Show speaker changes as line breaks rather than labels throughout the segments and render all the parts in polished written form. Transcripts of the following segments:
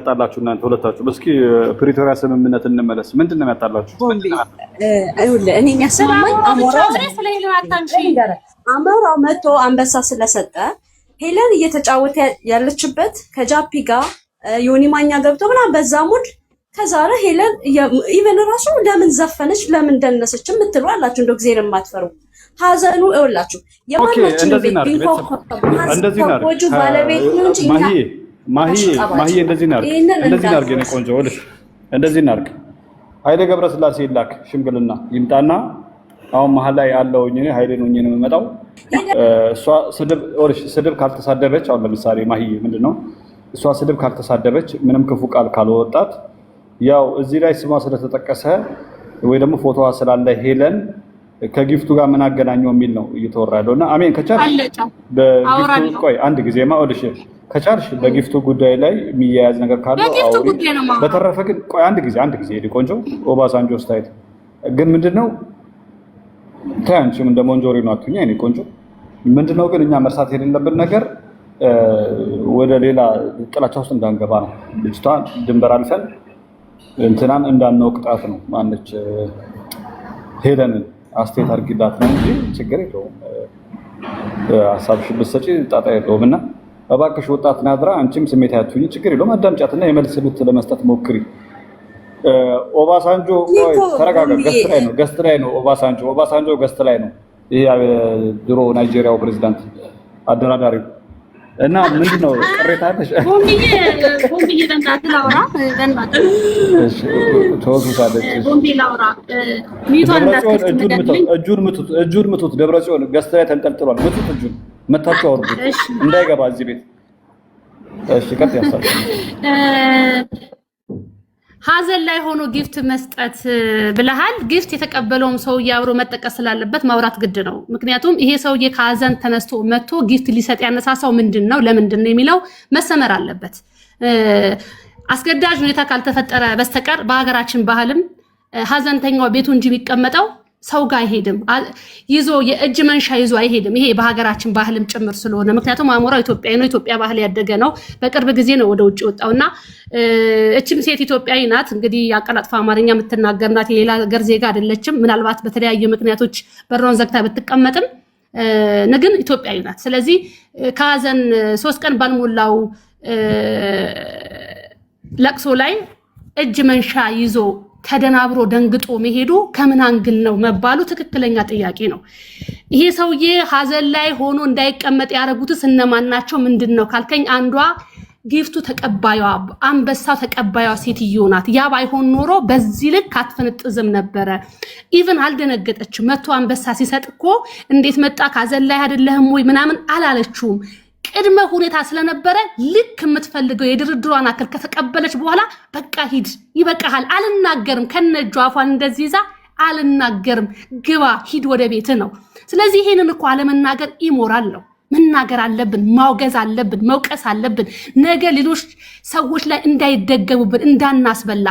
ያጣላችሁ እናንተ ሁለታችሁ እስኪ ፕሪቶሪያ ስምምነት እንመለስ። ምንድነው ያጣላችሁ?
እኔ የሚያሰማኝ አሞራው መቶ አንበሳ ስለሰጠ ሄለን እየተጫወተ ያለችበት ከጃፒ ጋር ዮኒ ማኛ ገብቶ ምናምን በዛ ሙድ ከዛረ ሄለን ኢቨን ራሱ ለምን ዘፈነች ለምን ደነሰች የምትሉ አላችሁ። እንደው እግዚአብሔር የማትፈሩ ሀዘኑ እውላችሁ የማናችን ቤት እንደዚህ ነው ወጁ ባለቤት ነው እንጂ
ማሂ እንደዚህ ናርክ የኔ ቆንጆ ወልሽ እንደዚህ ናርክ ኃይሌ ገብረስላሴ ይላክ ሽምግልና ይምጣና አሁን መሀል ላይ ያለውኝ እኔ ኃይሌ ነው የምመጣው። እሷ ስድብ ካልተሳደበች አሁን ለምሳሌ ማሂ ምንድነው እሷ ስድብ ካልተሳደበች ምንም ክፉ ቃል ካልወጣት ያው እዚህ ላይ ስሟ ስለተጠቀሰ ወይ ደግሞ ፎቶዋ ስላለ ሄለን ከጊፍቱ ጋር ምን አገናኘው የሚል ነው እየተወራ ያለውና አሜን ከቻልሽ በጊፍቱ ቆይ አንድ ጊዜማ ወልሽ ከቻልሽ በጊፍቱ ጉዳይ ላይ የሚያያዝ ነገር ካለው አውሪ። በተረፈ ግን ቆይ አንድ ጊዜ ሄዲ ቆንጆ ኦባሳንጆ ስታይል ግን ምንድነው ታንቺም እንደ ሞንጆሪ ነው አትኛ እኔ ቆንጆ ምንድነው ግን እኛ መርሳት የሌለብን ነገር ወደ ሌላ ጥላቻ ውስጥ እንዳንገባ ነው። ልጅቷ ድንበር አልፈን እንትናን እንዳንወቅጣት ነው። ማነች ሄለንን አስቴት አርጊላት ነው እንጂ ችግር የለውም። ሀሳብሽን ብትሰጪ ጣጣ የለውምና እባክሽ ወጣት ናድራ አንቺም ስሜት ያቱኝ ችግር የለውም። አዳምጫትና የመልስ ምት ለመስጠት ሞክሪ። ኦባሳንጆ ቆይ ተረጋጋ። ገስት ላይ ነው ኦባሳንጆ ገስት ላይ ነው። ይሄ ድሮ ናይጄሪያው ፕሬዝዳንት አደራዳሪው እና ምንድነው ቅሬታ አለሽ?
ቦምቢዬ በእናትህ ላውራ እሺ
ተወሱታለች።
ቦምቢዬ ላውራ
እጁን ምቱት። ደብረጽዮን ገስት ላይ ተንጠልጥሏል። ምቱት እጁን መታችሁ አውርዱት እንዳይገባ እዚህ ቤት። እሺ ቀጥ ያሳል
ሀዘን ላይ ሆኖ ጊፍት መስጠት ብለሃል። ጊፍት የተቀበለውም ሰውዬ አብሮ መጠቀስ ስላለበት ማውራት ግድ ነው። ምክንያቱም ይሄ ሰውዬ ከሀዘን ተነስቶ መጥቶ ጊፍት ሊሰጥ ያነሳሳው ምንድነው ለምንድነው የሚለው መሰመር አለበት። አስገዳጅ ሁኔታ ካልተፈጠረ በስተቀር በሀገራችን ባህልም ሀዘንተኛው ቤቱ እንጂ የሚቀመጠው ሰው ጋር አይሄድም። ይዞ የእጅ መንሻ ይዞ አይሄድም። ይሄ በሀገራችን ባህልም ጭምር ስለሆነ ምክንያቱም አሞራው ኢትዮጵያዊ ነው። ኢትዮጵያ ባህል ያደገ ነው። በቅርብ ጊዜ ነው ወደ ውጭ ወጣውና እችም ሴት ኢትዮጵያዊ ናት። እንግዲህ አቀላጥፋ አማርኛ የምትናገር ናት። የሌላ ሀገር ዜጋ አይደለችም። ምናልባት በተለያዩ ምክንያቶች በሯን ዘግታ ብትቀመጥም ግን ኢትዮጵያዊ ናት። ስለዚህ ከሀዘን 3 ቀን ባልሞላው ለቅሶ ላይ እጅ መንሻ ይዞ ተደናብሮ ደንግጦ መሄዱ ከምን አንግል ነው መባሉ ትክክለኛ ጥያቄ ነው። ይሄ ሰውዬ ሀዘን ላይ ሆኖ እንዳይቀመጥ ያደረጉትስ እነማን ናቸው? ምንድነው ካልከኝ አንዷ ጊፍቱ ተቀባዩዋ አንበሳው ተቀባዩዋ ሴትዮ ናት። ያ ባይሆን ኖሮ በዚህ ልክ አትፈነጥዝም ነበረ። ኢቭን አልደነገጠችም። መቶ አንበሳ ሲሰጥ እኮ እንዴት መጣ ከሀዘን ላይ አይደለህም ወይ ምናምን አላለችውም። ቅድመ ሁኔታ ስለነበረ ልክ የምትፈልገው የድርድሯን አክል ከተቀበለች በኋላ በቃ ሂድ ይበቃሃል፣ አልናገርም ከነጁ አፏን እንደዚህ ይዛ አልናገርም፣ ግባ ሂድ ወደ ቤት ነው። ስለዚህ ይሄንን እኮ አለመናገር ኢሞራል ነው። መናገር አለብን፣ ማውገዝ አለብን፣ መውቀስ አለብን። ነገ ሌሎች ሰዎች ላይ እንዳይደገሙብን እንዳናስበላ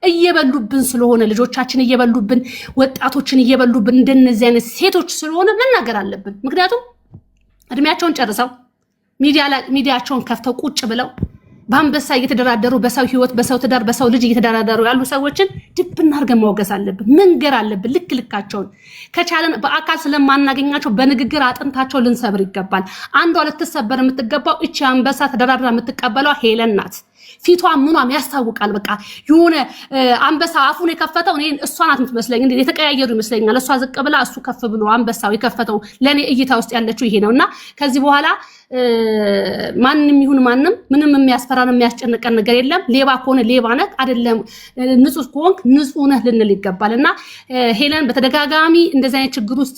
እየበሉብን ስለሆነ ልጆቻችን እየበሉብን ወጣቶችን እየበሉብን እንደነዚህ አይነት ሴቶች ስለሆነ መናገር አለብን። ምክንያቱም እድሜያቸውን ጨርሰው ሚዲያቸውን ከፍተው ቁጭ ብለው በአንበሳ እየተደራደሩ በሰው ህይወት በሰው ትዳር በሰው ልጅ እየተደራደሩ ያሉ ሰዎችን ድብና አድርገን ማውገዝ አለብን፣ መንገር አለብን። ልካቸውን ከቻለን በአካል ስለማናገኛቸው በንግግር አጥንታቸው ልንሰብር ይገባል። አንዷ ልትሰበር የምትገባው እቺ አንበሳ ተደራድራ የምትቀበለው ሄለን ናት። ፊቷ ምኗም ያስታውቃል። በቃ የሆነ አንበሳ አፉን የከፈተው እኔ እሷ ናት የምትመስለኝ። እንዴ የተቀያየሩ ይመስለኛል። እሷ ዝቅ ብላ እሱ ከፍ ብሎ አንበሳው የከፈተው ለኔ እይታ ውስጥ ያለችው ይሄ ነውና ከዚህ በኋላ ማንንም ይሁን ማንም ምንም የሚያስፈራን የሚያስጨንቀን ነገር የለም። ሌባ ከሆነ ሌባ ነህ አይደለም፣ ንጹህ ከሆንክ ንጹህ ነህ ልንል ይገባልና ሄለን በተደጋጋሚ እንደዚህ አይነት ችግር ውስጥ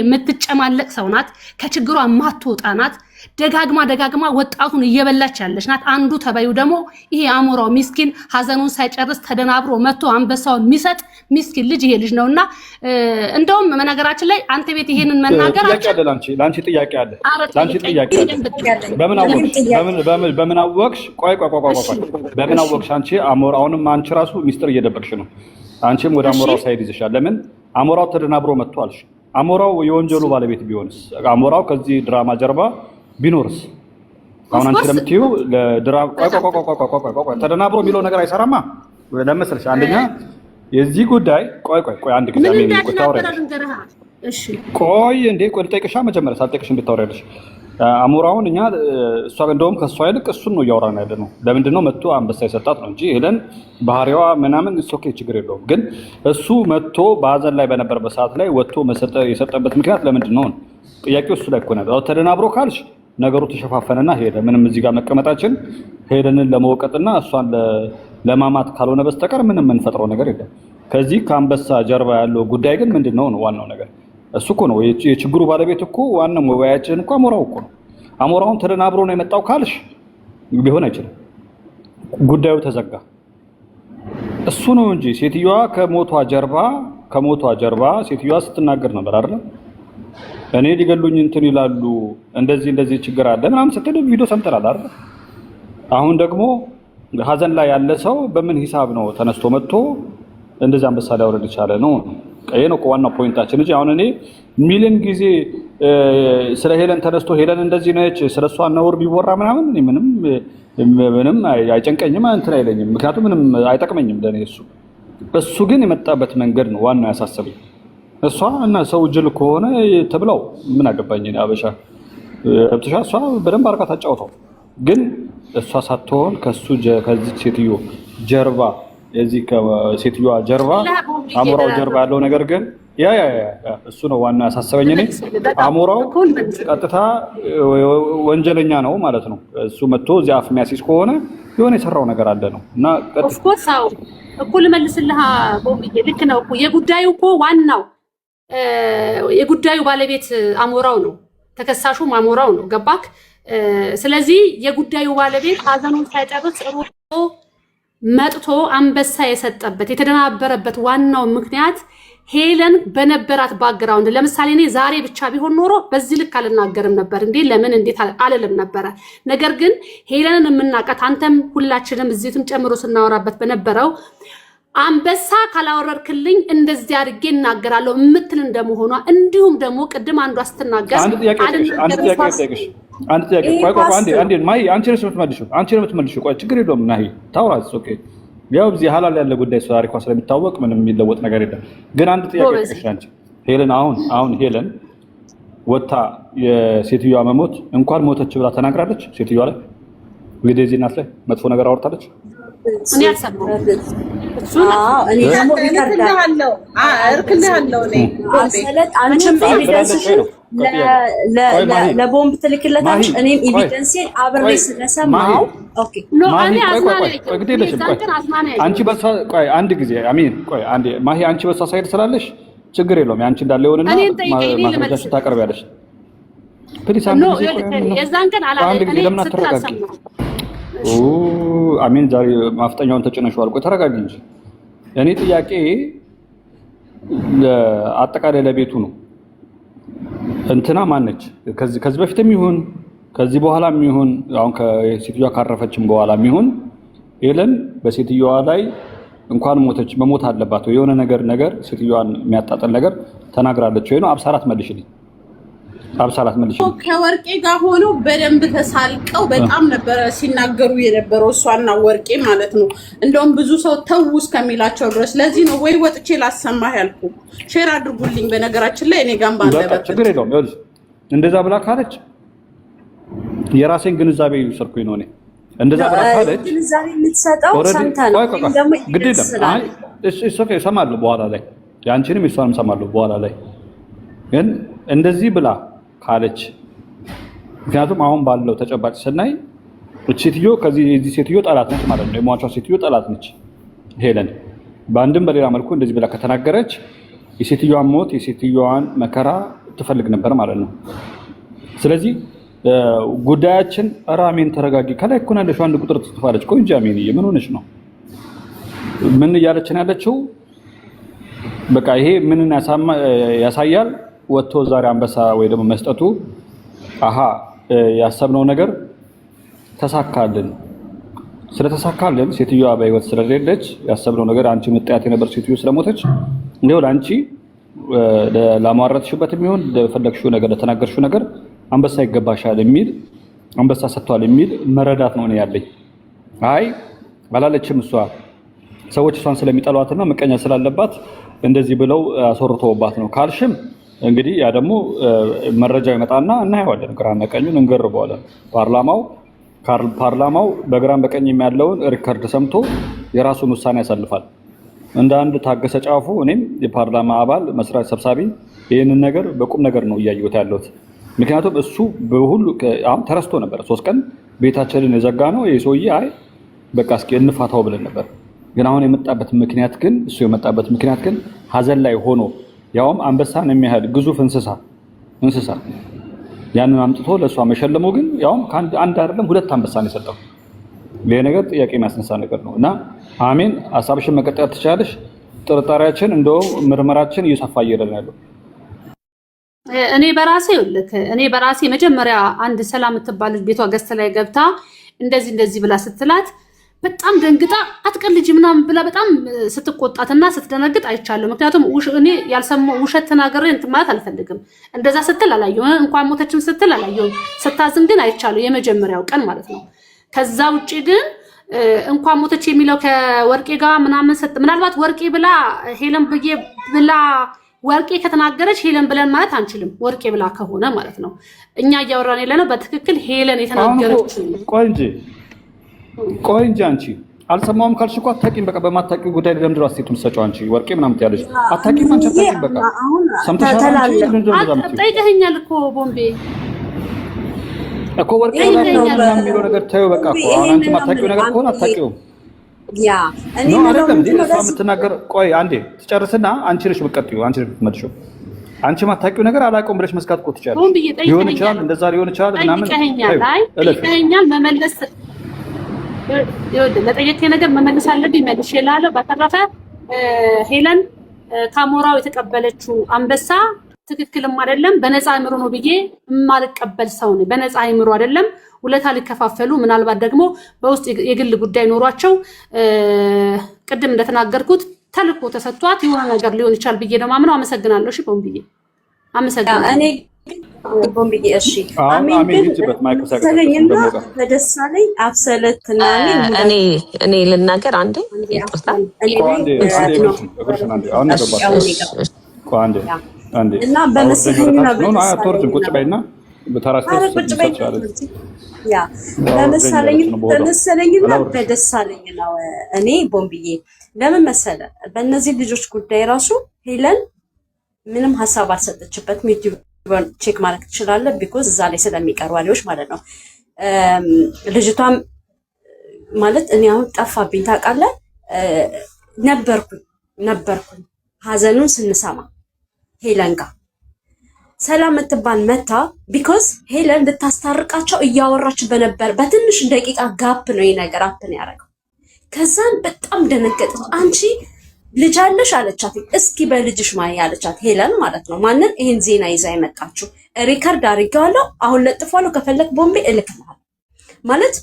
የምትጨማለቅ ሰው ናት። ከችግሯ ማትወጣ ናት። ደጋግማ ወጣቱን እየበላች ያለች ናት። አንዱ ተባዩ ደግሞ ይሄ አሞራው ሚስኪን ሀዘኑን ሳይጨርስ ተደናብሮ መጥቶ አንበሳውን የሚሰጥ ሚስኪን ልጅ ይሄ ልጅ ነውና እንደውም መናገራችን ላይ አንተ ቤት ይሄንን መናገር
ላንቺ ጥያቄ አለ። በምን አወቅሽ? ቆይ በምን አወቅሽ? አንቺ አሞራውንም አንቺ ራሱ ሚስጥር እየደበቅሽ ነው። አንቺም ወደ አሞራው ሳይድ ይዘሻል። ለምን አሞራው ተደናብሮ መጥቷልሽ? አሞራው የወንጀሉ ባለቤት ቢሆንስ? አሞራው ከዚህ ድራማ ጀርባ ቢኖርስ? አሁን አንቺ ለምትይው ለድራም ቆይ ተደናብሮ የሚለው ነገር አይሰራማ። ለምሳሌ አንደኛ የዚህ ጉዳይ ቆይ አንድ ጊዜ አሜን ቆይ እንዴ ቆይ ልጠይቅሻ መጀመሪያ ሳልጠይቅሽ እንድታወሪያለሽ አሞራውን እኛ እሷ እንደውም ከሷ ይልቅ እሱን ነው እያወራን ያለ ነው። ለምንድን ነው መጥቶ አንበሳ የሰጣት ነው እንጂ ሄለን ባህሪዋ ምናምን ኦኬ ችግር የለውም። ግን እሱ መጥቶ በሀዘን ላይ በነበረበት ሰዓት ላይ ወጥቶ የሰጠበት ምክንያት ለምንድን ነው? ጥያቄው እሱ ላይ እኮ ነው። ተደናብሮ ካልሽ ነገሩ ተሸፋፈነና ሄደ። ምንም እዚህ ጋር መቀመጣችን ሄለንን ለመወቀጥና እሷን ለማማት ካልሆነ በስተቀር ምንም የምንፈጥረው ነገር የለም። ከዚህ ከአንበሳ ጀርባ ያለው ጉዳይ ግን ምንድነው ነው ዋናው ነገር እሱ እኮ ነው። የችግሩ ባለቤት እኮ ዋናው መወያያችን እኮ አሞራው እኮ ነው። አሞራውን ተደናብሮ ነው የመጣው ካልሽ ሊሆን አይችልም። ጉዳዩ ተዘጋ። እሱ ነው እንጂ ሴትዮዋ ከሞቷ ጀርባ ሴትዮዋ ስትናገር ነበር አይደል? እኔ ሊገሉኝ እንትን ይላሉ እንደዚህ ችግር አለ ምናምን ስትል ቪዲዮ ሰምተናል አይደል? አሁን ደግሞ ሀዘን ላይ ያለ ሰው በምን ሂሳብ ነው ተነስቶ መጥቶ እንደዚህ አንበሳ ሊያወርድ ይቻለ ነው? ቀይ ነው ዋናው ፖይንታችን እንጂ አሁን እኔ ሚሊዮን ጊዜ ስለ ሄለን ተነስቶ ሄለን እንደዚህ ነች ስለሷ ነውር ቢወራ ምናምን ምንም አይጨንቀኝም እንትን አይለኝም። ምክንያቱም ምንም አይጠቅመኝም ለኔ እሱ ግን የመጣበት መንገድ ነው ዋናው ያሳሰበኝ። እሷ እና ሰው ጅል ከሆነ ተብለው ምን አገባኝ እኔ አበሻ እብትሻ እሷ በደንብ አርካ ታጫውተው። ግን እሷ ሳትሆን ከዚህ ሴትዮ ጀርባ የዚህ ከሴትዮዋ ጀርባ አሞራው ጀርባ ያለው ነገር ግን ያ እሱ ነው ዋና ያሳሰበኝ። እኔ አሞራው ቀጥታ ወንጀለኛ ነው ማለት ነው። እሱ መጥቶ እዚህ አፍ የሚያሲስ ከሆነ የሆነ የሰራው ነገር አለ ነው እና
ኦፍ ኮርስ አው እኩል መልስልሃ ቦምዬ ልክ ነው እኮ የጉዳዩ እኮ ዋናው የጉዳዩ ባለቤት አሞራው ነው፣ ተከሳሹም አሞራው ነው። ገባክ? ስለዚህ የጉዳዩ ባለቤት ሀዘኑን ሳይጨርስ ሮጦ መጥቶ አንበሳ የሰጠበት የተደናበረበት ዋናው ምክንያት ሄለን በነበራት ባክግራውንድ፣ ለምሳሌ እኔ ዛሬ ብቻ ቢሆን ኖሮ በዚህ ልክ አልናገርም ነበር እንዴ ለምን እንዴት አልልም ነበረ። ነገር ግን ሄለንን የምናውቃት አንተም ሁላችንም እዚህም ጨምሮ ስናወራበት በነበረው አንበሳ ካላወረርክልኝ እንደዚህ አድርጌ እናገራለሁ የምትል እንደመሆኗ እንዲሁም ደግሞ ቅድም አንዷ ስትናገር
አንድ ጥያቄ ቆይ አንዴ ማይ አንቺ ነሽ የምትመልሺው ቆይ ችግር የለውም ናሂ ታውራስ ኦኬ ያው እዚህ ሐላል ያለ ጉዳይ ታሪኳ ስለሚታወቅ ምንም የሚለወጥ ነገር የለም። ግን አንድ ጥያቄ ጠይቅሽ አንቺ ሄለን አሁን ሄለን ወታ የሴትዮዋ መሞት እንኳን ሞተች ብላ ተናግራለች? ሴትዮዋ ላይ እንግዲህ እዚህ እናት ላይ መጥፎ ነገር አወርታለች?
እኔ አልሰማሁም።
እኔ ደግሞ ለቦምብ ትልክለታለች። እኔም ኤቪደንሴን አብሬ ስለሰማሁ ኦኬ
አንቺ በሷ ቆይ አንድ ጊዜ አሚን ቆይ አንዴ ማሂ አንቺ በሷ ሳይድ ስላለሽ ችግር የለውም። ያንቺ እንዳለ ይሆንና ማስረጃሽ ታቀርቢያለሽ። ፕሊስ አንድ ጊዜ የዛን ቀን አላለም አሚን ዛሬ ማፍጠኛውን ተጭነሽዋል። ቆይ ተረጋጊ እንጂ እኔ ጥያቄ አጠቃላይ ለቤቱ ነው። እንትና ማነች ከዚህ በፊትም ይሁን ከዚህ በኋላም ይሁን አሁን ከሴትዮዋ ካረፈችም በኋላም ይሁን ሄለን በሴትዮዋ ላይ እንኳን ሞተች መሞት አለባት ወይ የሆነ ነገር ሴትዮዋን የሚያጣጥል ነገር ተናግራለች ወይ ነው? አብሳራት መልሽልኝ።
ከወርቄ ጋር ሆኖ በደንብ ተሳልቀው በጣም ነበረ ሲናገሩ የነበረው እሷና ወርቄ ማለት ነው። እንደውም ብዙ ሰው ተው እስከሚላቸው ድረስ ለዚህ ነው ወይ ወጥቼ ላሰማህ ያልኩ። ሼር አድርጉልኝ። በነገራችን ላይ እኔ ጋር ባንደበት
ችግር የለውም። ይኸውልሽ እንደዛ ብላ ካለች የራሴን ግንዛቤ ይሰርኩኝ ነው። እኔ እንደዛ ብላ ካለች
ግንዛቤ የምትሰጠው ሰምተን ደግሞ
ግድ የለም። አይ እሺ ኦኬ እሰማለሁ በኋላ ላይ ያንቺንም እሷንም እሰማለሁ በኋላ ላይ ግን እንደዚህ ብላ ካለች ምክንያቱም አሁን ባለው ተጨባጭ ስናይ ሴትዮ ከዚህ ሴትዮ ጠላት ነች ማለት ነው። የሟቿ ሴትዮ ጠላት ነች ሄለን። በአንድም በሌላ መልኩ እንደዚህ ብላ ከተናገረች የሴትዮዋን ሞት የሴትዮዋን መከራ ትፈልግ ነበር ማለት ነው። ስለዚህ ጉዳያችን አራሜን ተረጋጊ። ከላይ እኮ ነው ያለሽው አንድ ቁጥር ትጥፋለች። ቆይ እንጂ አሜን ምን ሆነሽ ነው? ምን እያለችን ያለችው በቃ ይሄ ምንን ያሳያል? ወጥቶ ዛሬ አንበሳ ወይ ደግሞ መስጠቱ ያሰብነው ነገር ተሳካልን። ስለተሳካልን ሴትዮዋ በህይወት ስለሌለች ያሰብነው ነገር አንቺ መጣያት የነበር ሴትዮ ስለሞተች እንደው ለአንቺ ለማዋረትሽበት የሚሆን ለፈለግሽው ነገር ለተናገርሽው ነገር አንበሳ ይገባሻል የሚል አንበሳ ሰጥቷል የሚል መረዳት ነው ያለኝ። አይ አላለችም እሷ ሰዎች እሷን ስለሚጠሏትና ምቀኛ ስላለባት እንደዚህ ብለው አስወርተውባት ነው ካልሽም እንግዲህ ያ ደግሞ መረጃው ይመጣና እናየዋለን፣ ግራና ቀኙን እንገርበዋለን። ፓርላማው በግራም በቀኝ ያለውን ሪከርድ ሰምቶ የራሱን ውሳኔ ያሳልፋል። እንደ አንድ ታገሰ ጫፉ እኔም የፓርላማ አባል መስራች ሰብሳቢ ይህንን ነገር በቁም ነገር ነው እያየሁት ያለሁት። ምክንያቱም እሱ በሁሉ አሁን ተረስቶ ነበር። 3 ቀን ቤታችንን የዘጋ ነው ይሄ ሰውዬ። አይ በቃ እስኪ እንፋታው ብለን ነበር። ግን አሁን የመጣበት ምክንያት ግን ሀዘን ላይ ሆኖ ያውም አንበሳን የሚያህል ግዙፍ እንስሳ ያንን አምጥቶ ለሷ መሸለሙ ግን ያውም አንድ አይደለም 2 አንበሳን የሰጠው ይሄ ነገር ጥያቄ የሚያስነሳ ነገር ነው። እና አሜን ሐሳብሽን መቀጠል ትችላለሽ። ጥርጣሬያችን እንደውም ምርመራችን እየሰፋ እየሄደ ያለው
እኔ በራሴ መጀመሪያ አንድ ሰላም የምትባል ቤቷ ገዝተ ላይ ገብታ እንደዚህ ብላ ስትላት በጣም ደንግጣ አትቀልጂ ምናምን ብላ በጣም ስትቆጣትና ስትደነግጥ አይቻለሁ። ምክንያቱም እኔ ያልሰማው ውሸት ተናገረ እንት ማለት አልፈልግም። እንደዛ ስትል አላየሁ፣ እንኳን ሞተችም ስትል አላየሁ። ስታዝን ግን አይቻለሁ የመጀመሪያው ቀን ማለት ነው። ከዛ ውጪ ግን እንኳን ሞተች የሚለው ከወርቄ ጋር ምናምን ምናልባት ወርቄ ብላ ሄለን ብላ ወርቄ ከተናገረች ሄለን ብለን ማለት አንችልም። ወርቄ ብላ ከሆነ ማለት ነው እኛ እያወራን ያለነው በትክክል ሄለን የተናገረች።
ቆይ እንጂ አንቺ አልሰማውም ካልሽ እኮ አታውቂም። በቃ በማታውቂው ጉዳይ ለምንድነው አስተያየቱን ሰጪው? አንቺ ወርቄ ምናምን ትያለሽ። አታውቂም አንቺ አታውቂም። በቃ ሰምተሻል።
ጠይቀኸኛል እኮ ቦምቤ
እኮ ወርቄ ምናምን የሚለው ነገር ታዩ። በቃ እኮ አሁን አንቺ ማታውቂው ነገር ከሆነ አታውቂውም።
ያ እኔ ነው
የምትናገር። ቆይ አንዴ ትጨርስና አንቺ ነሽ የምትቀጥይው፣ አንቺ ነሽ የምትመልሺው። አንቺ ማታውቂው ነገር አላውቀውም ብለሽ መስካት እኮ ትችያለሽ። ሊሆን ይችላል እንደዛ ሊሆን ይችላል ምናምን
ጠይቀኸኛል። መመለስ ለጠየቀኝ ነገር መመለስ አለብኝ መልሼ እላለሁ። በተረፈ ሄለን ካሞራው የተቀበለችው አንበሳ ትክክልም አይደለም በነፃ አእምሮ ነው ብዬ የማልቀበል ሰው ነኝ። በነፃ አእምሮ አይደለም ውለታ ሊከፋፈሉ ምናልባት ደግሞ በውስጥ የግል ጉዳይ ኖሯቸው ቅድም እንደተናገርኩት ተልኮ ተሰጥቷት የሆነ ነገር ሊሆን ይችላል ብዬ ነው የማምነው። አመሰግናለሁ። እሺ ቦምብዬ አመሰግናለሁ።
እኔ ቦምብዬ እሺ አሜን። ግን ስለኝና ለደሳለኝ አብሰለትና
እኔ ልናገር አንዴ
እና በመሰለኝና
ቁጭ በይና
በመሰለኝና በደሳለኝ ነው። እኔ ቦምብዬ ለምን መሰለ በእነዚህ ልጆች ጉዳይ ራሱ ሄለን ምንም ሀሳብ አልሰጠችበትም። ዩቲዩብ ቼክ ማለት ትችላለህ። ቢኮዝ እዛ ላይ ስለሚቀርቡ አለዎች ማለት ነው። ልጅቷም ማለት እኔ አሁን ጠፋብኝ ታውቃለህ። ነበርኩኝ ሀዘኑን ስንሰማ ሄለን ጋር ሰላም የምትባል መታ ቢኮዝ ሄለን ልታስታርቃቸው እያወራች በነበር በትንሽ ደቂቃ ጋፕ ነው ይሄ ነገር አፕን ያደረገው። ከዛን በጣም ደነገጠች። አንቺ ልጅ አለሽ አለቻት። እስኪ በልጅሽ ማይ አለቻት ሄለን ማለት ነው። ማንን ይሄን ዜና ይዛ የመጣችው ሪከርድ አድርጌዋለሁ፣ አሁን ለጥፏለሁ፣ ከፈለክ ቦምቤ እልክልሃለሁ ማለት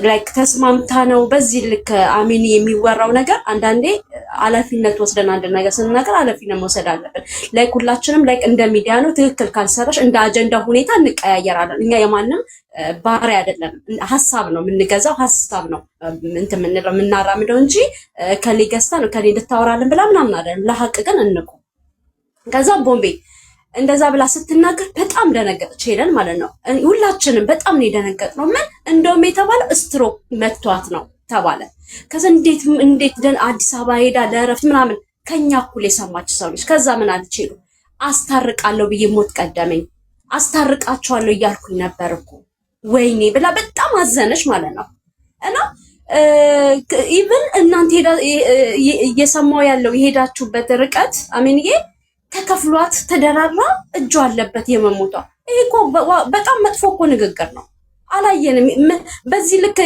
ላይክ ተስማምታ ነው። በዚህ ልክ አሚኒ የሚወራው ነገር አንዳንዴ ኃላፊነት ወስደን አንድ ነገር ስንናገር ኃላፊነት መውሰድ አለብን። ላይክ ሁላችንም ላይክ እንደ ሚዲያ ነው ትክክል ካልሰራሽ እንደ አጀንዳ ሁኔታ እንቀያየራለን። እኛ የማንም ባህሪ አይደለም፣ ሀሳብ ነው የምንገዛው፣ ሀሳብ ነው እንትን የምንለው የምናራምደው እንጂ ከሌ ገዝታ ነው ከሌ እንድታወራለን ብላ ምናምን አይደለም። ለሀቅ ግን እንቁ። ከዛ ቦምቤ እንደዛ ብላ ስትናገር በጣም ደነገጠች ሄለን ማለት ነው። ሁላችንም በጣም ነው የደነገጥነው። ምን እንደውም የተባለው ስትሮክ መቷት ነው ተባለ። ከዛ እንዴት አዲስ አበባ ሄዳ ለእረፍት ምናምን ከኛ እኩል የሰማች ሰው ልጅ ከዛ ምን አልችሉ አስታርቃለሁ ብዬ ሞት ቀደመኝ አስታርቃቸዋለሁ እያልኩኝ ነበር እኮ ወይኔ ብላ በጣም አዘነች ማለት ነው። እና ኢቭን እናንተ እየሰማው ያለው የሄዳችሁበት ርቀት አሜንዬ ተከፍሏት ተደራራ እጇ አለበት የመሞቷ። ይሄ እኮ በጣም መጥፎ እኮ ንግግር ነው። አላየንም በዚህ ልክ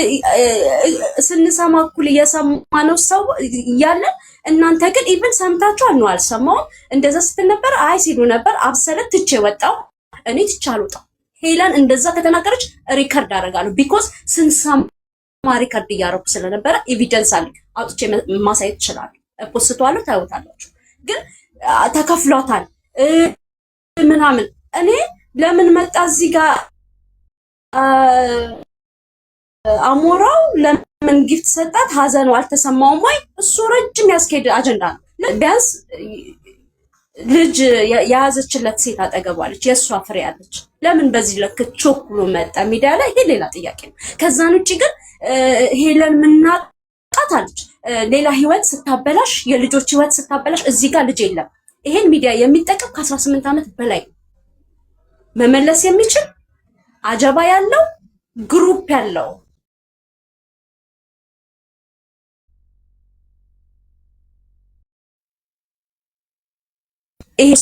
ስንሰማ እኩል እየሰማነው ሰው ያለን እናንተ ግን ኢቭን ሰምታችኋል ነው አልሰማውም እንደዛ ስትል ነበር አይ ሲሉ ነበር። አብሰለት ትቼ ወጣው እኔ ትቻሉጣ ሄለን እንደዛ ከተናገረች ሪከርድ አደርጋለሁ ቢኮዝ ስንሰማ ሪከርድ እያደረኩ ስለነበረ ኤቪደንስ አለ አውጥቼ ማሳየት ይችላል። ፖስቷለሁ ታዩታላችሁ። ግን ተከፍሏታል ምናምን እኔ ለምን መጣ እዚህ ጋር አሞራው ለምን ጊፍት ሰጣት? ሀዘኑ አልተሰማውም ወይ? እሱ ረጅም ያስኬድ አጀንዳ ነው። ቢያንስ ልጅ የያዘችለት ሴት አጠገባለች፣ የእሷ ፍሬ ያለች። ለምን በዚህ ልክ ቾክሎ መጣ ሚዲያ ላይ? ይሄ ሌላ ጥያቄ ነው። ከዛን ውጪ ግን ሄለን ምናቃት አለች ሌላ ህይወት ስታበላሽ፣ የልጆች ህይወት ስታበላሽ። እዚህ ጋር ልጅ የለም። ይሄን ሚዲያ የሚጠቀም ከ18 ዓመት በላይ መመለስ የሚችል አጀባ ያለው ግሩፕ ያለው ይሄ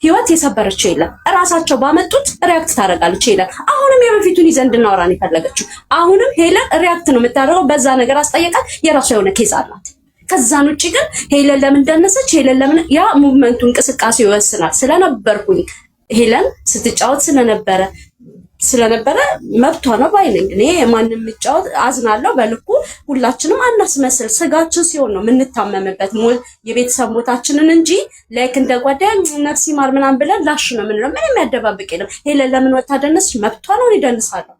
ህይወት የሰበረችው የለም። እራሳቸው ባመጡት ሪያክት ታደርጋለች ሄለን። አሁንም የበፊቱን ይዘን እንድናወራ ነው የፈለገችው። አሁንም ሄለን ሪያክት ነው የምታደርገው። በዛ ነገር አስጠየቃት። የራሷ የሆነ ኬዝ አላት። ከዛን ውጪ ግን ሄለን ለምን ደነሰች? ሄለን ለምን ያ ሙቭመንቱ እንቅስቃሴ ይወስናል። ስለነበርኩኝ ሄለን ስትጫወት ስለነበረ መብቷ ነው ባይነኝ። እኔ የማንም የሚጫወት አዝናለሁ በልኩ። ሁላችንም አናስመስል። ስጋችን ሲሆን ነው የምንታመምበት የቤተሰብ ሞታችንን እንጂ ላይክ እንደ ጓደኛ ነፍሲ ማር ምናምን ብለን ላሽ ነው የምንለው። ምንም የሚያደባብቅ የለም። ሄለን ለምን ወጣ ደነሰች? መብቷ ነው። ይደንሳለሁ።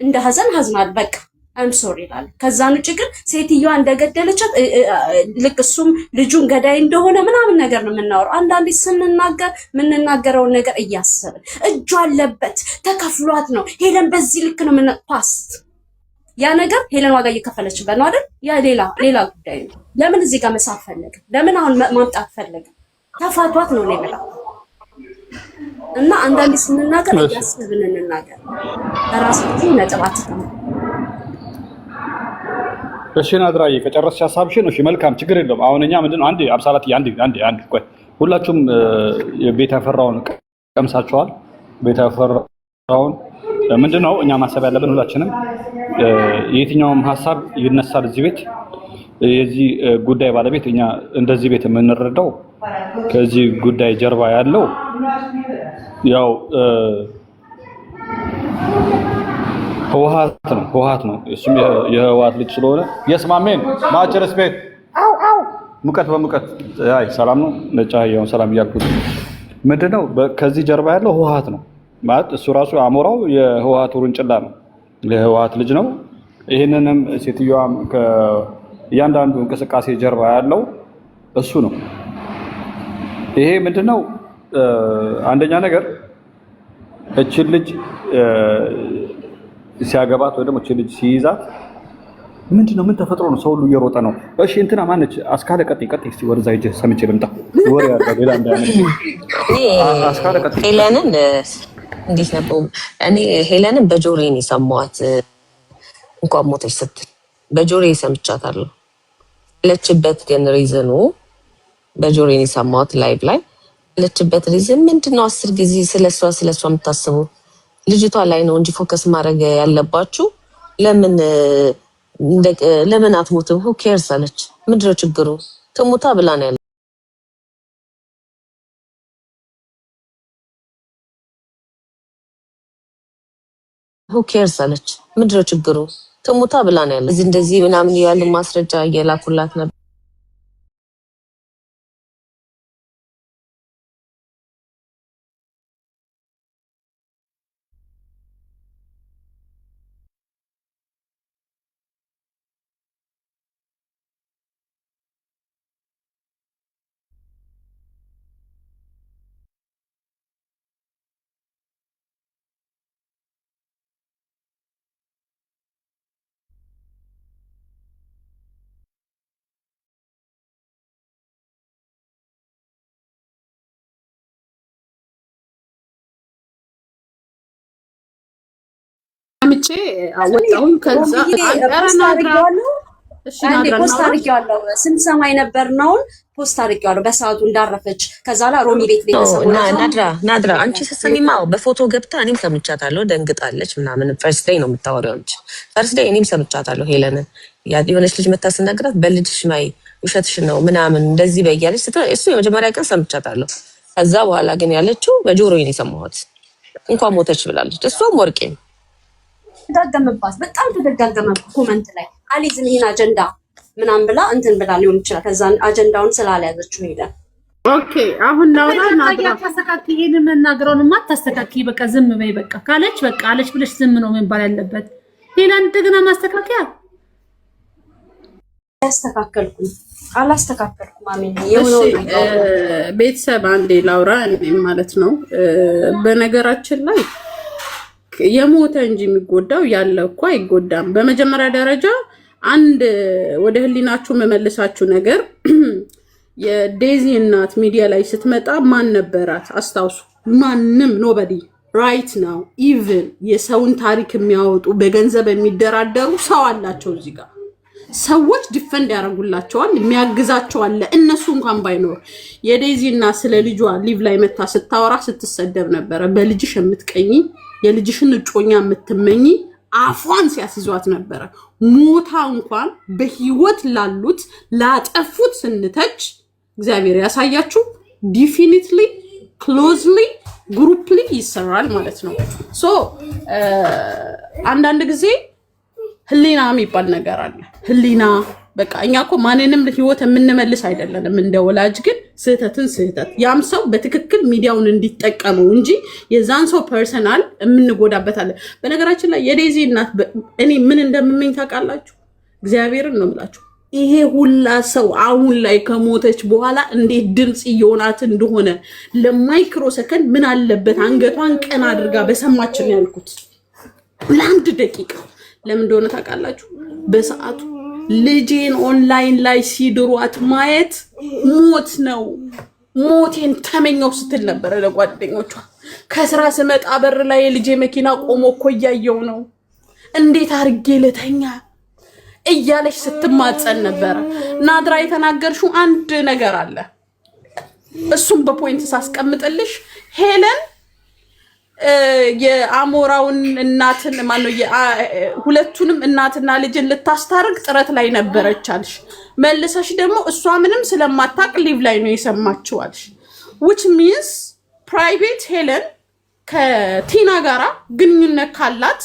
እንደ ሀዘን ሀዝናል በቃ አም ሶሪ ይላል። ከዛን ውጪ ግን ሴትዮዋ እንደገደለቻት ልክ እሱም ልጁን ገዳይ እንደሆነ ምናምን ነገር ነው የምናወራው። አንዳንዴ ስንናገር የምንናገረውን ነገር እያሰብን እጁ አለበት ተከፍሏት ነው ሄለን በዚህ ልክ ነው ፓስት ያ ነገር ሄለን ዋጋ እየከፈለችበት ነው አይደል? ያ ሌላ ጉዳይ ነው። ለምን እዚህ ጋር መሳብ ፈለገ? ለምን አሁን ማምጣት ፈለገ? ተፋቷት ነው ሌላ እና አንዳንዴ ስንናገር እያሰብን እንናገር። በራሳችን ነጥባት ተመ
እሺ ናድራዬ ከጨረስሽ ሀሳብሽን እሺ መልካም ችግር የለውም። አሁን እኛ ምንድነው አንዴ አብሳላት አንዴ ቆይ ሁላችሁም ቤት ያፈራውን ቀምሳችኋል። ቤት ያፈራውን ምንድነው እኛ ማሰብ ያለብን ሁላችንም የትኛውም ሀሳብ ይነሳል እዚህ ቤት የዚህ ጉዳይ ባለቤት እኛ እንደዚህ ቤት የምንረዳው ከዚህ ጉዳይ ጀርባ ያለው ያው ህወሓት ነው። እሱም የህወሓት ልጅ ስለሆነ የስማሜን ማች ሪስፔክት ሙቀት በሙቀት አይ ሰላም ነው ነጫየው ሰላም እያልኩት ምንድነው ከዚህ ጀርባ ያለው ህወሓት ነው ማለት እሱ ራሱ አሞራው የህወሓት ውርንጭላ ነው፣ የህወሓት ልጅ ነው። ይሄንንም ሴትዮዋም ከእያንዳንዱ እንቅስቃሴ ጀርባ ያለው እሱ ነው። ይሄ ምንድነው አንደኛ ነገር እቺን ልጅ ሲያገባት ወይ ደግሞ እቺ ልጅ ሲይዛት ምንድነው ምን ተፈጥሮ ነው? ሰው ሁሉ እየሮጠ ነው። እሺ እንትና ማነች? አስካለ ቀጥይ እስቲ ወደዛ ሂጅ ሰምቼ ልምጣ። ወሬ ያለው ሌላ እንዳያመኝ አስካለ ቀጥይ።
ሄለንን እንዴት ነበር? እኔ ሄለንን በጆሮዬ ሰማኋት። እንኳን ሞተች ስትል በጆሮዬ ሰምቻታለሁ። ለችበት ግን ሪዝኑ በጆሮዬ ሰማኋት ላይቭ ላይ ለችበት ሪዝን ምንድነው? 10 ጊዜ ስለሷ የምታስቡ ልጅቷ ላይ ነው እንጂ ፎከስ ማድረግ ያለባችሁ። ለምን አትሞትም? who cares አለች። ምንድነው ችግሩ? ትሙታ ብላ ነው ያለ። who cares አለች። ምንድነው ችግሩ? ትሙታ ብላ ነው ያለ። እንደዚህ ምናምን ያሉ ማስረጃ እየላኩላት ነበር።
አምጬ አወጣሁን። ከዛ
ፖስት አድርጌዋለሁ። ስንሰማ የነበርነውን ፖስት አድርጌዋለሁ በሰዓቱ እንዳረፈች። ከዛ ላይ ሮሚ ቤት
ናድራ አንቺ ስትሰሚማ በፎቶ ገብታ እኔም ሰምቻታለሁ። ደንግጣለች ምናምን። ፈርስት ዴይ ነው የምታወሪው እንጂ ፈርስት ዴይ እኔም ሰምቻታለሁ። ሄለንን የሆነች ልጅ መታ ስነግራት በልጅሽ ማይ ውሸትሽ ነው ምናምን እንደዚህ በያለች እሱ የመጀመሪያ ቀን ሰምቻታለሁ። ከዛ በኋላ ግን ያለችው በጆሮዬ ነው የሰማሁት። እንኳን ሞተች ብላለች። እሷም ወርቄ
ተደጋገመባት፣ በጣም ተደጋገመ። ኮመንት ላይ አሊዝም ይሄን አጀንዳ ምናምን ብላ እንትን ብላ ሊሆን ይችላል። ከዛ አጀንዳውን ስላልያዘችው ሄደ
ኦኬ አሁን ናውራ
ናድራ ተስተካክል። ይሄንን መናገሩንማ አታስተካክይ። በቃ ዝም በይ። በቃ ካለች በቃ አለች ብለሽ ዝም ነው መባል ያለበት። ሌላ እንደገና ማስተካከያ
ያስተካከልኩኝ አላስተካከልኩም። አሜን
ቤተሰብ አንዴ ላውራ ማለት ነው። በነገራችን ላይ የሞተ እንጂ የሚጎዳው ያለ እኮ አይጎዳም። በመጀመሪያ ደረጃ አንድ ወደ ህሊናችሁ መመልሳችሁ ነገር የዴዚ እናት ሚዲያ ላይ ስትመጣ ማን ነበራት አስታውሱ? ማንም ኖበዲ ራይት ናው ኢቭን የሰውን ታሪክ የሚያወጡ በገንዘብ የሚደራደሩ ሰው አላቸው። እዚህ ጋር ሰዎች ዲፈንድ ያደርጉላቸዋል፣ የሚያግዛቸው አለ። እነሱ እንኳን ባይኖር የዴዚ እናት ስለ ልጇ ሊቭ ላይ መታ ስታወራ ስትሰደብ ነበረ። በልጅሽ የምትቀኝ የልጅሽን እጮኛ የምትመኝ አፏን ሲያስይዟት ነበረ። ሞታ እንኳን በህይወት ላሉት ላጠፉት ስንተች እግዚአብሔር ያሳያችሁ። ዲፊኒትሊ ክሎዝሊ ግሩፕሊ ይሰራል ማለት ነው። ሶ አንዳንድ ጊዜ ህሊና የሚባል ነገር አለ። ህሊና በቃ እኛ እኮ ማንንም ህይወት የምንመልስ አይደለንም። እንደ ወላጅ ግን ስህተትን ስህተት ያም ሰው በትክክል ሚዲያውን እንዲጠቀመው እንጂ የዛን ሰው ፐርሰናል የምንጎዳበታለን። በነገራችን ላይ የዴዚ እናት እኔ ምን እንደምመኝ ታውቃላችሁ? እግዚአብሔርን ነው የምላችሁ። ይሄ ሁላ ሰው አሁን ላይ ከሞተች በኋላ እንዴት ድምፅ እየሆናት እንደሆነ ለማይክሮ ሰከንድ ምን አለበት አንገቷን ቀና አድርጋ በሰማችን ያልኩት ለአንድ ደቂቃ። ለምን እንደሆነ ታውቃላችሁ? በሰዓቱ ልጄን ኦንላይን ላይ ሲድሯት ማየት ሞት ነው፣ ሞቴን ተመኘው ስትል ነበረ ለጓደኞቿ። ከስራ ስመጣ በር ላይ የልጄ መኪና ቆሞ እኮ እያየው ነው፣ እንዴት አድርጌ ልተኛ እያለች ስትማጸን ነበረ። ናድራ የተናገርሽው አንድ ነገር አለ፣ እሱም በፖይንት ሳስቀምጥልሽ ሄለን የአሞራውን እናትን ማነው ሁለቱንም እናትና ልጅን ልታስታርቅ ጥረት ላይ ነበረች አልሽ። መልሰሽ ደግሞ እሷ ምንም ስለማታቅ ሊቭ ላይ ነው የሰማችው አልሽ። which means private ሄለን ከቲና ጋራ ግንኙነት ካላት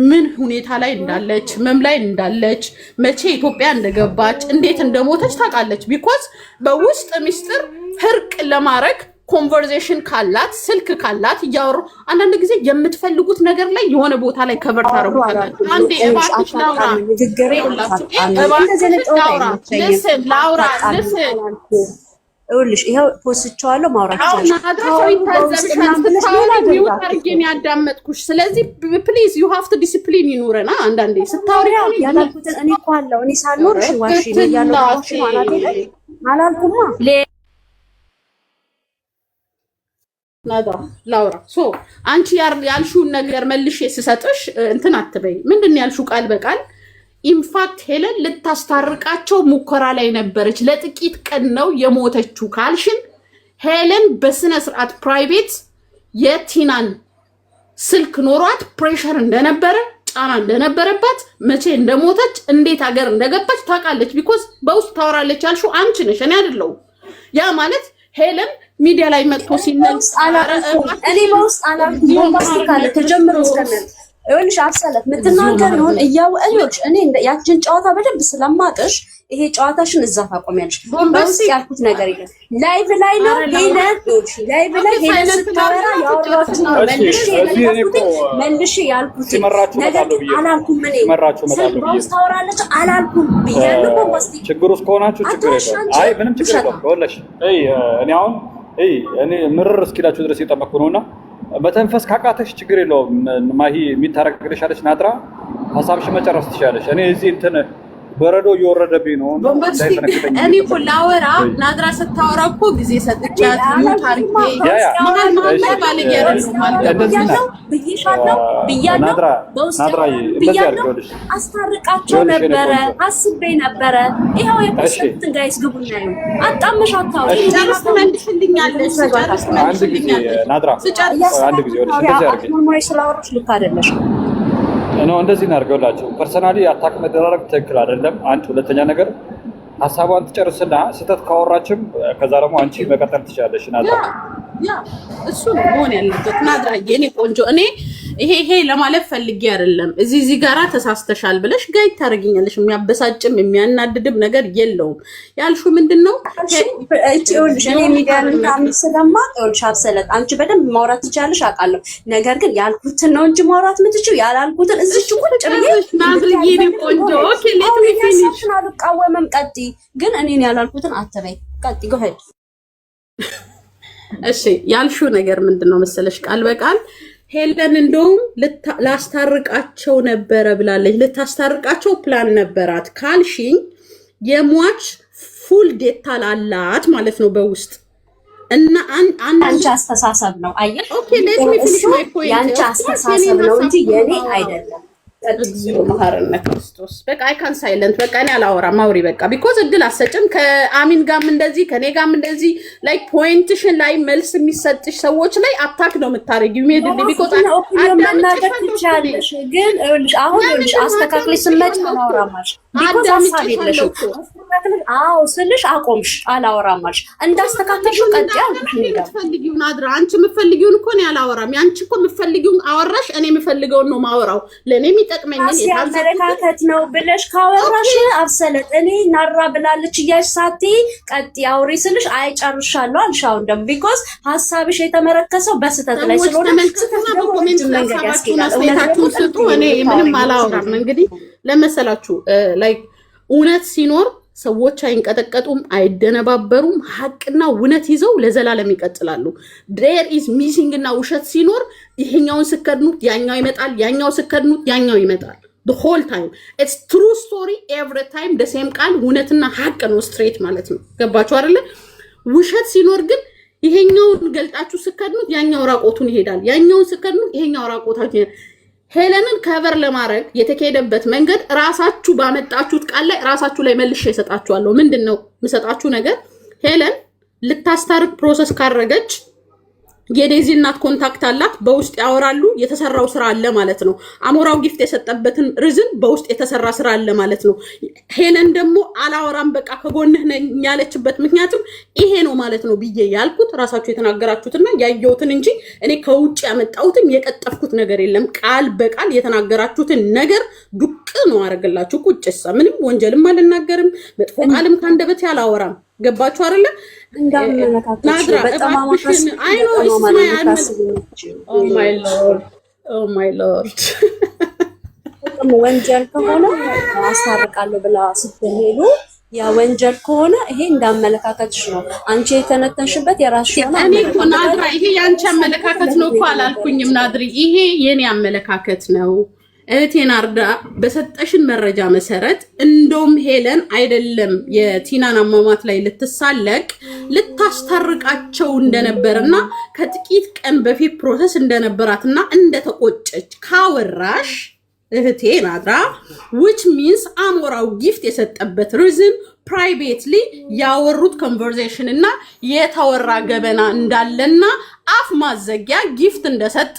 ምን ሁኔታ ላይ እንዳለች መም ላይ እንዳለች መቼ ኢትዮጵያ እንደገባች እንዴት እንደሞተች ታውቃለች። ቢኮዝ በውስጥ ሚስጥር ህርቅ ለማድረግ ኮንቨርሴሽን ካላት ስልክ ካላት እያወሩ አንዳንድ ጊዜ የምትፈልጉት ነገር ላይ የሆነ ቦታ ላይ ከቨር ታደርጉታላችሁ። አንዴ እባክሽ ላውራ ላውራ
እውልሽ ይሄው ፖስቻለሁ ማውራት
ያዳመጥኩሽ። ስለዚህ ፕሊዝ ዩ ሃቭ ቱ ዲሲፕሊን ይኑረና አንዳንዴ ስታወሪ
ያላልኩትን እኔ እኮ አለው እኔ ሳልኖርሽ ዋሽ ነው ያለውሽ ማለት ነው አላልኩማ።
ናዳ ላውራ ሶ አንቺ ያልሽውን ነገር መልሼ ስሰጥሽ እንትን አትበይ። ምንድነው ያልሽው ቃል በቃል? ኢንፋክት ሄለን ልታስታርቃቸው ሙከራ ላይ ነበረች። ለጥቂት ቀን ነው የሞተችው ካልሽን ሄለን በስነ ስርዓት ፕራይቬት የቲናን ስልክ ኖሯት ፕሬሸር እንደነበረ ጫና እንደነበረባት መቼ እንደሞተች እንዴት ሀገር እንደገባች ታውቃለች። ቢኮዝ በውስጥ ታወራለች ያልሽው አንቺ ነሽ፣ እኔ አይደለሁም። ያ ማለት ሄለን ሚዲያ ላይ መጥቶ ሲነግስ
እኔ በውስጥ አላልኩም። ቦምባስቲክ አለ ተጀምሮ እስከነን እውልሽ አብሰለት ምትናገር ይሁን እያወልሽ እኔ ያችን ጨዋታ በደንብ ስለማጥሽ ይሄ ጨዋታሽን እዛ ታቆሚያለሽ። በውስጥ ያልኩት ነገር የለም። ላይቭ ላይ ነው ሄለን እውልሽ ላይቭ ላይ ሄለን ስታወራ ያወራችሁ ነው መልሽ ያልኩት ነገር አላልኩም። እኔ በውስጥ ታወራለች አላልኩም ብያለሁ። ቦምባስቲክ
ችግሩ እስከሆናችሁ ችግር የለም። አይ ምንም ችግር የለም። ወለሽ እኔ አሁን እኔ ምርር እስኪላችሁ ድረስ የጠመኩ ነውና በተንፈስ ካቃተሽ ችግር የለውም። ማሂ የሚታረቅልሽ አለች ናድራ ሐሳብሽ መጨረስ ትችላለሽ። እኔ እዚህ እንትን በረዶ እየወረደብኝ ነው።
እኔ እኮ ላወራ ናድራ ስታወራ እኮ ጊዜ ሰጥቻት ነው ታሪክ
አስታርቃቸው ነበረ አስቤ ነበረ። ይኸው የፖስትን ጋይስ ግቡና ነው አጣመሻታው
መልሽልኛለሽ።
አንድ ጊዜ ናድራ አንድ ጊዜ ወደ እንደዚህ አድርገኝ
ሞይ ስላወራሽ ልክ አይደለሽ
ነው። እንደዚህ እናድርገውላችሁ። ፐርሰናሊ አታክ መደራረግ ትክክል አይደለም። አንድ ሁለተኛ ነገር ሐሳቧን ትጨርስና ስህተት ካወራችም ከዛ ደግሞ አንቺ መቀጠል ትችላለሽ። ናድራ
ያ እሱ ነው መሆን ያለበት። ናድራ የኔ ቆንጆ እኔ ይሄ ለማለት ፈልጌ አይደለም። እዚህ ጋራ ተሳስተሻል ብለሽ ጋይ ታረጋኛለሽ። የሚያበሳጭም የሚያናድድም ነገር የለውም። ያልሽው ምንድነው?
እኔ ሚዲያን ታምር ስለማውቅሽ አብሰለት አንቺ በደንብ ማውራት ትችያለሽ አውቃለሁ። ነገር ግን ያልኩትን ነው እንጂ ማውራት የምትችይው ያላልኩትን እዚች ቁጭ ብዬ
ናዝርዬ ቆንጆ ኦኬ ሌት ሚ ፊኒሽ
አልቃወምም። ቀጥይ ግን እኔን ያላልኩትን አትበይ። ቀጥይ ጎሄድ።
እሺ ያልሽው ነገር ምንድነው መሰለሽ? ቃል በቃል ሄለን እንደውም ላስታርቃቸው ነበረ ብላለች። ልታስታርቃቸው ፕላን ነበራት ካልሽኝ የሟች ፉል ዴታል አላት ማለት ነው በውስጥ እና
አንቺ አስተሳሰብ ነው። አየሽ
ኦኬ ሌት ሚ ፊኒሽ ማይ ፖይንት።
ያንቺ አስተሳሰብ ነው እንጂ የኔ አይደለም።
እግዚኦ መሐረነ ክርስቶስ። በቃ አይ ካን ሳይለንት በቃ እኔ አላወራም። ማውሪ በቃ ቢኮዝ እድል አሰጭም። ከአሚን ጋርም እንደዚህ ከኔ ጋርም እንደዚህ ላይክ ፖይንትሽን ላይ መልስ የሚሰጥሽ ሰዎች ላይ አታክ ነው የምታረጊው። ሜድሊ ቢኮዝ
አዳምጥሽ ትችያለሽ። ግን አሁን አስተካክለሽ ስመጭ አላወራማሽ ቢኮዝ ሀሳብ የለሽም። አዎ ስልሽ አቆምሽ አላወራማሽ እንዳስተካከልሽ ቀጥያ አልኩሽ።
የምትፈልጊውን አድራ አንቺ የምትፈልጊውን እኮ ነው ያላወራም። ያንቺ እኮ የምትፈልጊውን አወራሽ፣ እኔ የምፈልገውን ነው ማወራው። ለኔ የሚጠቅመኝን
አመለካከት ነው ብለሽ ካወራሽ አብሰለት እኔ ናራ ብላለች እያልሽ ሳትይ ቀጥይ አውሪ ስልሽ አይጨርሻለሁ አልሽ። አሁን ደግሞ ቢኮዝ ሀሳብሽ የተመረከሰው በስተት ላይ ስለሆነ
በኮሜንት መንገድ ያስኬዳል። እውነታችሁን ስጡ። እኔ ምንም አላወራም። እንግዲህ ለመሰላችሁ ላይክ እውነት ሲኖር ሰዎች አይንቀጠቀጡም፣ አይደነባበሩም። ሀቅና እውነት ይዘው ለዘላለም ይቀጥላሉ። ዴር ኢዝ ሚሲንግ እና ውሸት ሲኖር ይሄኛውን ስከድኑት ያኛው ይመጣል፣ ያኛው ስከድኑት ያኛው ይመጣል። the whole time it's true story every time the same ቃል እውነትና ሀቅ ነው ስትሬት ማለት ነው። ገባችሁ አይደለ? ውሸት ሲኖር ግን ይሄኛውን ገልጣችሁ ስከድኑት ያኛው ራቆቱን ይሄዳል፣ ያኛውን ስከድኑት ይሄኛው ራቆታችሁ ይሄዳል። ሄለንን ከቨር ለማድረግ የተካሄደበት መንገድ ራሳችሁ ባመጣችሁት ቃል ላይ ራሳችሁ ላይ መልሼ እሰጣችኋለሁ። ምንድነው የምሰጣችሁ ነገር? ሄለን ልታስታርቅ ፕሮሰስ ካረገች የዴዚ እናት ኮንታክት አላት፣ በውስጥ ያወራሉ። የተሰራው ስራ አለ ማለት ነው። አሞራው ጊፍት የሰጠበትን ሪዝን በውስጥ የተሰራ ስራ አለ ማለት ነው። ሄለን ደግሞ አላወራም በቃ ከጎንህ ነኝ ያለችበት ምክንያቱም ይሄ ነው ማለት ነው ብዬ ያልኩት ራሳችሁ የተናገራችሁትና ያየሁትን እንጂ እኔ ከውጭ ያመጣሁትም የቀጠፍኩት ነገር የለም። ቃል በቃል የተናገራችሁትን ነገር ዱቅ ነው አረጋላችሁ። ቁጭሳ ምንም ወንጀልም አልናገርም፣ መጥፎ ቃልም ካንደበት ያላወራም። ገባችሁ አይደለ?
ወንጀል ከሆነ አስታርቃለሁ ብላ ስትሄዱ ያ ወንጀል ከሆነ ይሄ እንዳመለካከትሽ ነው። አንቺ የተነተንሽበት የራስሽ ነው።
እኔ እኮ ናድራ ይሄ ያንቺ አመለካከት ነው እኮ አላልኩኝም። ናድሪ ይሄ የኔ አመለካከት ነው። እህቴ ናርዳ በሰጠሽን መረጃ መሰረት እንደውም ሄለን አይደለም የቲናን አሟሟት ላይ ልትሳለቅ ልታስታርቃቸው እንደነበርና ከጥቂት ቀን በፊት ፕሮሰስ እንደነበራትና እንደተቆጨች ካወራሽ እህቴ ናርዳ which means አሞራው ጊፍት የሰጠበት ሪዝን ፕራይቬትሊ ያወሩት ኮንቨርሴሽን እና የተወራ ገበና እንዳለና አፍ ማዘጊያ ጊፍት እንደሰጠ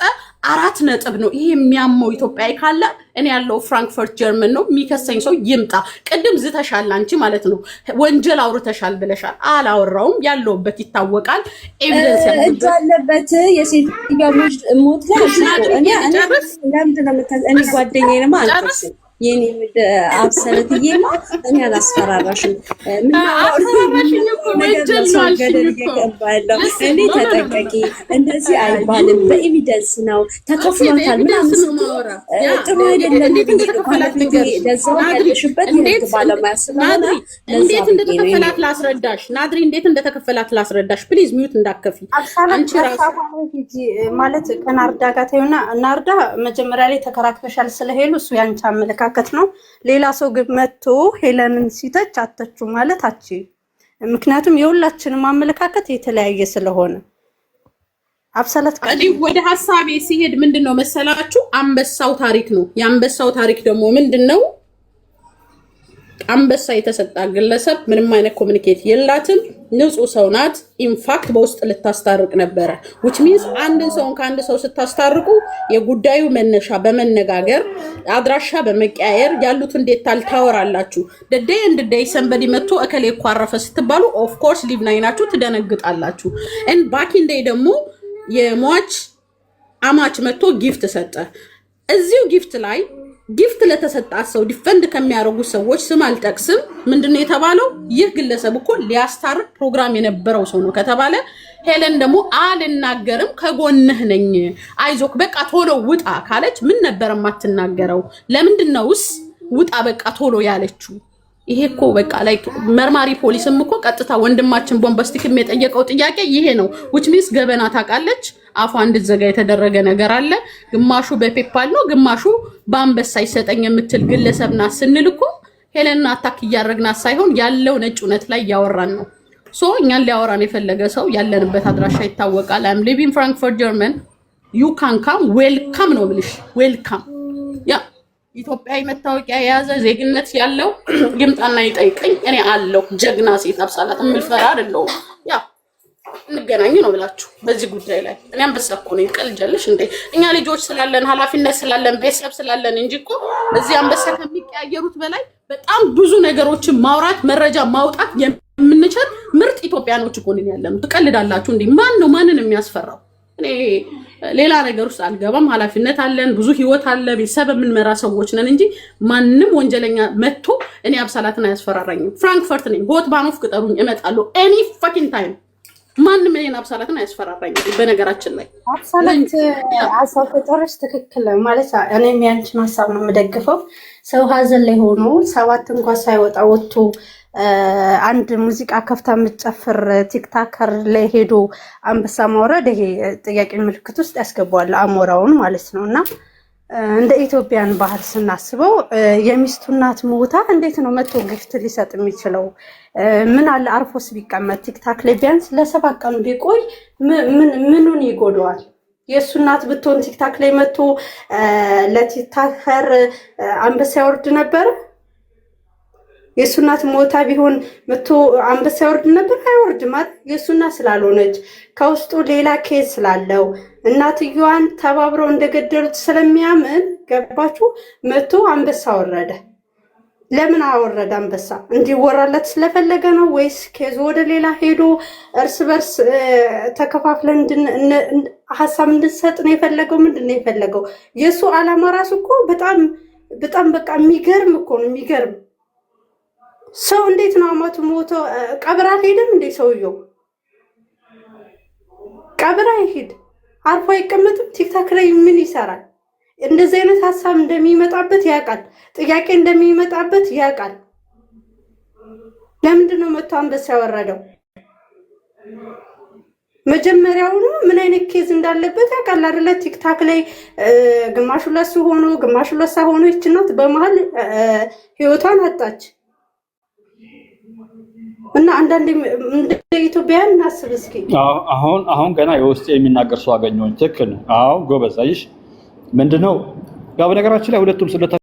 4 ነጥብ ነው። ይሄ የሚያመው ኢትዮጵያዊ ካለ እኔ ያለው ፍራንክፈርት ጀርመን ነው። የሚከሰኝ ሰው ይምጣ። ቅድም ዝተሻል አንቺ ማለት ነው ወንጀል አውርተሻል ብለሻል። አላወራውም፣ ያለውበት ይታወቃል። ኤቪደንስ
ያለበት የሴት ልጅ ሞት ላይ እኔ ለምንድን ነው እኔ ጓደኛዬ ነው ማለት ነው የኔ አብሰለትዬማ እኔ አላስፈራራሽም።
አስፈራራሽኝ እኮ ወንጀል ነው አልሽኝ እኮ።
እኔ ተጠንቀቂ፣ እንደዚህ አይባልም፣ በኤቪደንስ ነው ተከፍሏታል ምናምን ጥሩ አይደለም።
እንዴት እንደተከፈላት ባለሙያ ስለሆነ እንዴት እንደተከፈላት ላስረዳሽ። ናድሪ እንዴት እንደተከፈላት ላስረዳሽ። ፕሊዝ ሚዩት እንዳከፊ አንቺ ራስ
ማለት ከናርዳ ጋር ተይውና፣ ናርዳ መጀመሪያ ላይ ተከራክረሻል ስለሄሉ እሱ ያንቺ አመለካከት ነው። ሌላ ሰው ግን መጥቶ ሄለንን ሲተች አተቹ ማለት አቺ። ምክንያቱም የሁላችንም አመለካከት የተለያየ ስለሆነ አብሰለት
ወደ ሐሳቤ ሲሄድ ምንድነው መሰላችሁ? አንበሳው ታሪክ ነው። የአንበሳው ታሪክ ደግሞ ምንድነው? አንበሳ የተሰጣ ግለሰብ ምንም አይነት ኮሙኒኬት የላትም፣ ንጹህ ሰው ናት። ኢንፋክት በውስጥ ልታስታርቅ ነበረ which means አንድን ሰውን ከአንድ ሰው ስታስታርቁ የጉዳዩ መነሻ በመነጋገር አድራሻ በመቀያየር ያሉትን ዴታል ታወራላችሁ። the day and the day somebody መጥቶ እከሌ እኮ አረፈ ስትባሉ of course ሊቭ ናችሁ ትደነግጣላችሁ። and back in day ደግሞ የሟች አማች መጥቶ ጊፍት ሰጠ። እዚሁ ጊፍት ላይ ጊፍት ለተሰጣት ሰው ዲፈንድ ከሚያደርጉ ሰዎች ስም አልጠቅስም፣ ምንድነው የተባለው? ይህ ግለሰብ እኮ ሊያስታርቅ ፕሮግራም የነበረው ሰው ነው ከተባለ ሄለን ደግሞ አልናገርም ከጎንህ ነኝ አይዞክ በቃ ቶሎ ውጣ ካለች ምን ነበር የማትናገረው? ለምንድነውስ ውጣ በቃ ቶሎ ያለችው? ይሄ እኮ በቃ ላይክ መርማሪ ፖሊስም እኮ ቀጥታ ወንድማችን ቦምባስቲክም የጠየቀው ጥያቄ ይሄ ነው። which means ገበና ታውቃለች፣ አፏ እንድትዘጋ የተደረገ ነገር አለ። ግማሹ በፔፓል ነው፣ ግማሹ በአንበሳ ይሰጠኝ የምትል ግለሰብና ስንል እኮ ሄለንና አታክ እያደረግናት ሳይሆን ያለው ነጭ እውነት ላይ ያወራን ነው። ሶ እኛን ሊያወራን የፈለገ ሰው ያለንበት አድራሻ ይታወቃል። I'm living Frankfurt German, you can come, welcome ነው ብልሽ welcome ያ ኢትዮጵያዊ መታወቂያ የያዘ ዜግነት ያለው ይምጣና ይጠይቀኝ። እኔ አለው ጀግና ሴት አብሳላት የምልፈራ አይደለሁም። ያ እንገናኝ ነው ብላችሁ በዚህ ጉዳይ ላይ እኔ አንበሳ እኮ ነኝ። ቀልጃለሽ እንዴ? እኛ ልጆች ስላለን ኃላፊነት ስላለን ቤተሰብ ስላለን እንጂ እኮ እዚህ አንበሳ ከሚቀያየሩት በላይ በጣም ብዙ ነገሮችን ማውራት መረጃ ማውጣት የምንችል ምርጥ ኢትዮጵያኖች እኮ ነን ያለነው። ትቀልዳላችሁ እንዴ? ማን ነው ማንን የሚያስፈራው? እኔ ሌላ ነገር ውስጥ አልገባም። ኃላፊነት አለን፣ ብዙ ህይወት አለ፣ ቤተሰብ የምንመራ ሰዎች ነን እንጂ ማንም ወንጀለኛ መጥቶ እኔ አብሳላትን አያስፈራራኝም። ፍራንክፈርት ነኝ፣ ሆት ባኖፍ ቅጠሩኝ እመጣለሁ ኤኒ ፋኪንግ ታይም። ማንም እኔን አብሳላትን አያስፈራራኝም። በነገራችን ላይ
አብሳላት አሳብ ቁጥርሽ ትክክል ማለት እኔም ያንቺን ሀሳብ ነው የምደግፈው። ሰው ሀዘን ላይ ሆኖ ሰባት እንኳን ሳይወጣ ወጥቶ አንድ ሙዚቃ ከፍታ የምትጨፍር ቲክታከር ላይ ሄዶ አንበሳ ማውረድ ይሄ ጥያቄ ምልክት ውስጥ ያስገባዋል አሞራውን ማለት ነው። እና እንደ ኢትዮጵያን ባህል ስናስበው የሚስቱ እናት ሞታ እንዴት ነው መጥቶ ጊፍት ሊሰጥ የሚችለው? ምን አለ አርፎስ ቢቀመጥ ቲክታክ ላይ ቢያንስ ለ7 ቀን ቢቆይ ምኑን ይጎደዋል? የእሱ እናት ብትሆን ቲክታክ ላይ መጥቶ ለቲክታከር አንበሳ ያወርድ ነበር? የእሱ እናት ሞታ ቢሆን መጥቶ አንበሳ ያወርድ ነበር? አይወርድም አይደል? የእሱ እናት ስላልሆነች ከውስጡ ሌላ ኬዝ ስላለው እናትየዋን ተባብረው እንደገደሉት ስለሚያምን ገባችሁ? መጥቶ አንበሳ ወረደ። ለምን አወረደ? አንበሳ እንዲወራለት ስለፈለገ ነው ወይስ ኬዙ ወደ ሌላ ሄዶ እርስ በርስ ተከፋፍለን ሀሳብ እንድንሰጥ ነው የፈለገው? ምንድን ነው የፈለገው? የእሱ ዓላማ ራሱ እኮ በጣም በቃ የሚገርም እኮ ነው። የሚገርም ሰው እንዴት ነው አማቱ ሞቶ ቀብር አልሄድም እንዴ? ሰውየው ቀብር አይሄድ አርፎ አይቀመጥም? ቲክታክ ላይ ምን ይሰራል? እንደዚህ አይነት ሀሳብ እንደሚመጣበት ያውቃል። ጥያቄ እንደሚመጣበት ያውቃል። ለምንድን ነው መጥቶ አንበሳ ያወረደው? መጀመሪያውኑ ምን አይነት ኬዝ እንዳለበት ያውቃል አይደለ? ቲክታክ ላይ ግማሹ ለሱ ሆኖ ግማሹ ለሳ ሆኖ ይችናት በመሃል ህይወቷን አጣች። እና አንዳንዴ እንደ ኢትዮጵያን እናስብ እስኪ።
አሁን ገና የውስጥ የሚናገር ሰው አገኘሁኝ። ትክክል። አዎ ጎበዝ። አይሽ ምንድነው ያው በነገራችን ላይ ሁለቱም